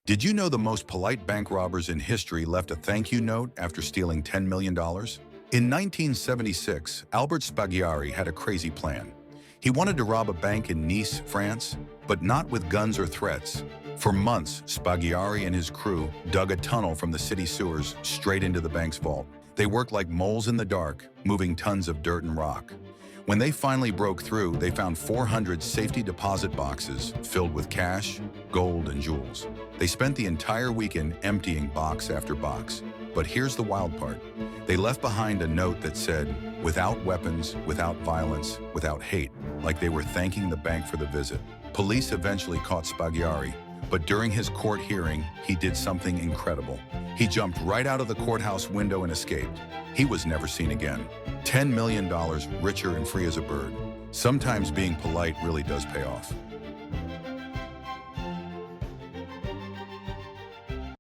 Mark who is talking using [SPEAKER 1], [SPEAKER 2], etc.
[SPEAKER 1] Did you know the most polite bank robbers in history left a thank you note after stealing $10 million? In 1976, Albert Spaghiari had a crazy plan. He wanted to rob a bank in Nice, France, but not with guns or threats. For months, Spaghiari and his crew dug a tunnel from the city sewers straight into the bank's vault. They worked like moles in the dark, moving tons of dirt and rock. When they finally broke through, they found 400 safety deposit boxes filled with cash, gold, and jewels. They spent the entire weekend emptying box after box. But here's the wild part. They left behind a note that said, "Without weapons, without violence, without hate," like they were thanking the bank for the visit. Police eventually caught Spaghiari, but during his court hearing, he did something incredible. He jumped right out of the courthouse window and escaped. He was never seen again. $10 million richer and free as a bird. Sometimes being polite really does pay off.